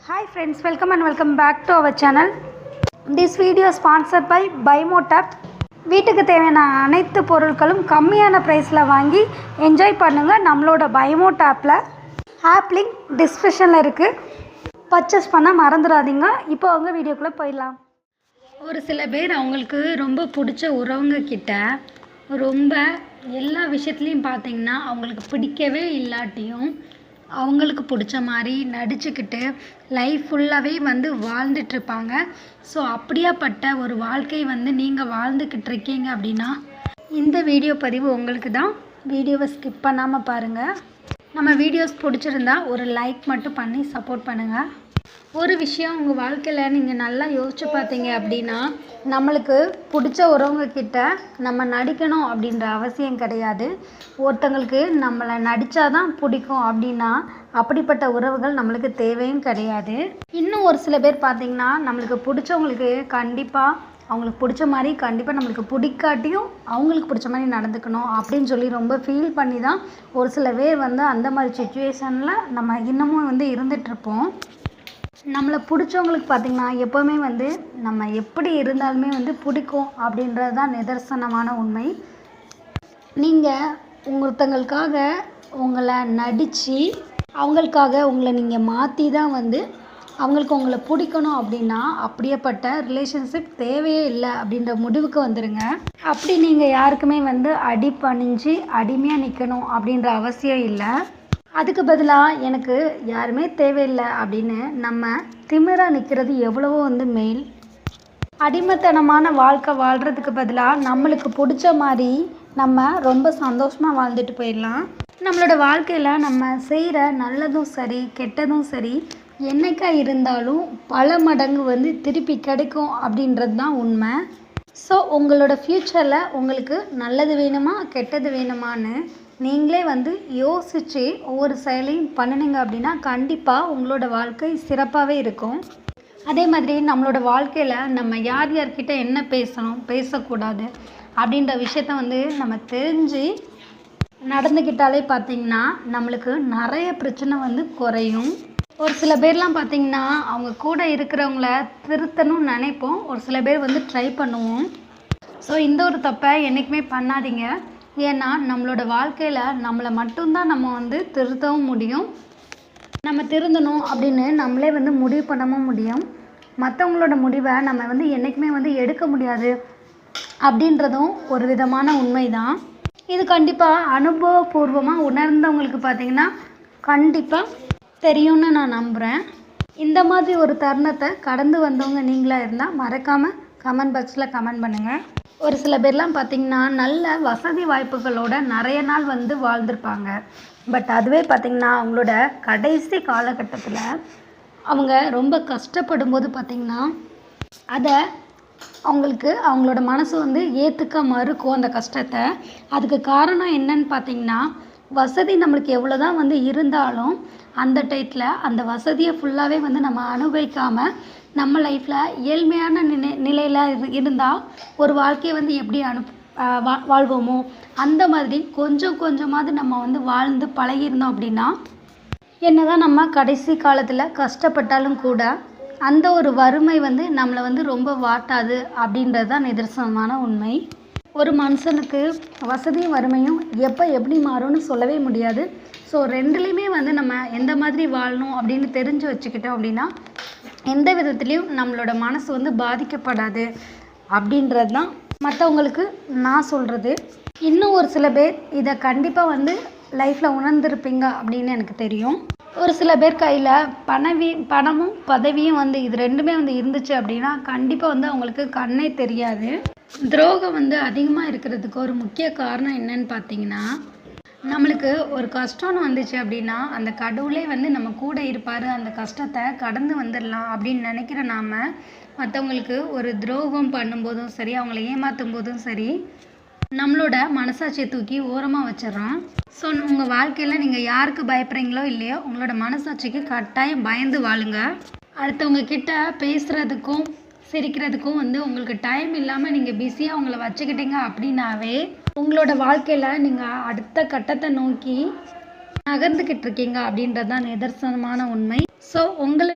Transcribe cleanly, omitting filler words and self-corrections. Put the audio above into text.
Hi friends, welcome and welcome back to our channel. This video is sponsored by BuyMoTap. வீட்டுக்கு தேவையான அனைத்து பொருட்களும் கம்மியான பிரைஸ்ல வாங்கி என்ஜாய் பண்ணுங்க. நம்மளோட BuyMoTapல ஆப் லிங்க் டிஸ்கிரிப்ஷன்ல இருக்கு. பர்ச்சேஸ் பண்ண மறந்துடாதீங்க. இப்போ அவங்க வீடியோக்குள்ள போயிடலாம். ஒரு சில பேர் அவங்களுக்கு ரொம்ப பிடிச்ச உறவுங்க கிட்ட ரொம்ப எல்லா விஷயத்துலையும் பார்த்தீங்கன்னா அவங்களுக்கு பிடிக்கவே இல்லாட்டியும் அவங்களுக்கு பிடிச்ச மாதிரி நடிச்சுக்கிட்டு லைஃப் ஃபுல்லாகவே வாழ்ந்துட்டுருப்பாங்க. ஸோ அப்படியாப்பட்ட ஒரு வாழ்க்கை நீங்கள் வாழ்ந்துக்கிட்டு இருக்கீங்க அப்படின்னா இந்த வீடியோ பதிவு உங்களுக்கு தான். வீடியோவை ஸ்கிப் பண்ணாமல் பாருங்கள். நம்ம வீடியோஸ் பிடிச்சிருந்தா ஒரு லைக் மட்டும் பண்ணி சப்போர்ட் பண்ணுங்கள். ஒரு விஷயம் உங்கள் வாழ்க்கையில் நீங்கள் நல்லா யோசிச்சு பார்த்தீங்க அப்படின்னா நம்மளுக்கு பிடிச்ச உறவுங்க கிட்ட நம்ம நடிக்கணும் அப்படின்ற அவசியம் கிடையாது. ஒருத்தங்களுக்கு நம்மளை நடித்தாதான் பிடிக்கும் அப்படின்னா அப்படிப்பட்ட உறவுகள் நம்மளுக்கு தேவையும் கிடையாது. இன்னும் ஒரு சில பேர் பார்த்திங்கன்னா நம்மளுக்கு பிடிச்சவங்களுக்கு கண்டிப்பாக அவங்களுக்கு பிடிச்ச மாதிரி கண்டிப்பாக நம்மளுக்கு பிடிக்காட்டியும் அவங்களுக்கு பிடிச்ச மாதிரி நடந்துக்கணும் அப்படின்னு சொல்லி ரொம்ப ஃபீல் பண்ணி தான் ஒரு சில பேர் அந்த மாதிரி சுச்சுவேஷனில் நம்ம இன்னமும் இருந்துகிட்ருப்போம். நம்மளை பிடிச்சவங்களுக்கு பார்த்திங்கன்னா எப்போவுமே நம்ம எப்படி இருந்தாலுமே பிடிக்கும் அப்படின்றது தான் நிதர்சனமான உண்மை. நீங்கள் ஒருத்தங்களுக்காக உங்களை நடித்து அவங்களுக்காக உங்களை நீங்கள் மாற்றி தான் அவங்களுக்கு உங்களை பிடிக்கணும் அப்படின்னா அப்படியேப்பட்ட ரிலேஷன்ஷிப் தேவையே இல்லை அப்படின்ற முடிவுக்கு வந்துடுங்க. அப்படி நீங்கள் யாருக்குமே அடிபணிஞ்சு அடிமையாக நிற்கணும் அப்படின்ற அவசியம் இல்லை. அதுக்கு பதிலாக எனக்கு யாருமே தேவையில்லை அப்படின்னு நம்ம திமிராக நிற்கிறது எவ்வளவோ மேல். அடிமைத்தனமான வாழ்க்கை வாழ்கிறதுக்கு பதிலாக நம்மளுக்கு பிடிச்ச மாதிரி நம்ம ரொம்ப சந்தோஷமாக வாழ்ந்துட்டு போயிடலாம். நம்மளோட வாழ்க்கையில் நம்ம செய்கிற நல்லதும் சரி கெட்டதும் சரி என்னைக்கா இருந்தாலும் பல மடங்கு திருப்பி கிடைக்கும் அப்படின்றது தான் உண்மை. ஸோ உங்களோட ஃப்யூச்சரில் உங்களுக்கு நல்லது வேணுமா கெட்டது வேணுமான்னு நீங்களே யோசித்து ஒவ்வொரு செயலையும் பண்ணினீங்க அப்படின்னா கண்டிப்பாக உங்களோட வாழ்க்கை சிறப்பாகவே இருக்கும். அதே மாதிரி நம்மளோட வாழ்க்கையில் நம்ம யார்கிட்ட என்ன பேசணும் பேசக்கூடாது அப்படின்ற விஷயத்த நம்ம தெரிஞ்சு நடந்துக்கிட்டாலே பார்த்திங்கன்னா நம்மளுக்கு நிறைய பிரச்சனை குறையும். ஒரு சில பேர்லாம் பார்த்திங்கன்னா அவங்க கூட இருக்கிறவங்கள திருத்தணும்னு நினைப்போம். ஒரு சில பேர் ட்ரை பண்ணுவோம். ஸோ இந்த ஒரு தப்பை என்றைக்குமே பண்ணாதீங்க. ஏன்னா நம்மளோட வாழ்க்கையில் நம்மளை மட்டும்தான் நம்ம திருத்தவும் முடியும். நம்ம திருந்தணும் அப்படின்னு நம்மளே முடிவு பண்ணவும் முடியும். மற்றவங்களோட முடிவை நம்ம என்றைக்குமே எடுக்க முடியாது அப்படின்றதும் ஒரு விதமான உண்மை தான். இது கண்டிப்பாக அனுபவபூர்வமாக உணர்ந்தவங்களுக்கு பார்த்திங்கன்னா கண்டிப்பாக தெரியும்னு நான் நம்புகிறேன். இந்த மாதிரி ஒரு தருணத்தை கடந்து வந்தவங்க நீங்களாக இருந்தால் மறக்காமல் கமெண்ட் பாக்ஸில் கமெண்ட் பண்ணுங்கள். ஒரு சில பேர்லாம் பார்த்திங்கன்னா நல்ல வசதி வாய்ப்புகளோட நிறைய நாள் வாழ்ந்திருப்பாங்க. பட் அதுவே பார்த்திங்கன்னா அவங்களோட கடைசி காலகட்டத்தில் அவங்க ரொம்ப கஷ்டப்படும் போது பார்த்திங்கன்னா அதை அவங்களோட மனசு ஏற்றுக்க மறுக்கும் அந்த கஷ்டத்தை. அதுக்கு காரணம் என்னன்னு பார்த்திங்கன்னா வசதி நம்மளுக்கு எவ்வளோ தான் இருந்தாலும் அந்த டயத்தில் அந்த வசதியை ஃபுல்லாகவே நம்ம அனுபவிக்காமல் நம்ம லைஃப்பில் ஏழ்மையான நிலையில் இருந்தால் ஒரு வாழ்க்கையை எப்படி வாழ்வோமோ அந்த மாதிரி கொஞ்சம் கொஞ்சமாவது நம்ம வாழ்ந்து பழகியிருந்தோம் அப்படின்னா என்ன தான் நம்ம கடைசி காலத்தில் கஷ்டப்பட்டாலும் கூட அந்த ஒரு வறுமை நம்மளை ரொம்ப வாட்டாது அப்படின்றது தான் நிதர்சனமான உண்மை. ஒரு மனுஷனுக்கு வசதியும் வறுமையும் எப்போ எப்படி மாறும்னு சொல்லவே முடியாது. ஸோ ரெண்டுலேயுமே நம்ம எந்த மாதிரி வாழணும் அப்படின்னு தெரிஞ்சு வச்சுக்கிட்டோம் அப்படின்னா எந்த விதத்துலேயும் நம்மளோட மனசு பாதிக்கப்படாது அப்படின்றது தான் மற்றவங்களுக்கு நான் சொல்கிறது. இன்னும் ஒரு சில பேர் இதை கண்டிப்பாக லைஃப்பில் உணர்ந்திருப்பீங்க அப்படின்னு எனக்கு தெரியும். ஒரு சில பேர் கையில் பணமும் பதவியும் இது ரெண்டுமே இருந்துச்சு அப்படின்னா கண்டிப்பாக அவங்களுக்கு கண்ணே தெரியாது. துரோகம் அதிகமாக இருக்கிறதுக்கு ஒரு முக்கிய காரணம் என்னன்னு பார்த்தீங்கன்னா நம்மளுக்கு ஒரு கஷ்டம்னு வந்துச்சு அப்படின்னா அந்த கடவுளே நம்ம கூட இருப்பார், அந்த கஷ்டத்தை கடந்து வந்துடலாம் அப்படின்னு நினைக்கிற நாம் மற்றவங்களுக்கு ஒரு துரோகம் பண்ணும்போதும் சரி அவங்கள ஏமாற்றும் போதும் சரி நம்மளோட மனசாட்சியை தூக்கி ஓரமாக வச்சிடறோம். ஸோ உங்கள் வாழ்க்கையில் நீங்கள் யாருக்கு பயப்படுறீங்களோ இல்லையோ உங்களோட மனசாட்சிக்கு கட்டாயம் பயந்து வாழுங்க. அடுத்தவங்க கிட்ட பேசுகிறதுக்கும் சிரிக்கிறதுக்கும் உங்களுக்கு டைம் இல்லாமல் நீங்கள் பிஸியாக உங்களை வச்சுக்கிட்டீங்க அப்படின்னாவே உங்களோட வாழ்க்கையில் நீங்கள் அடுத்த கட்டத்தை நோக்கி நகர்ந்துக்கிட்டு இருக்கீங்க அப்படின்றது தான் நிதர்சனமான உண்மை. ஸோ உங்களை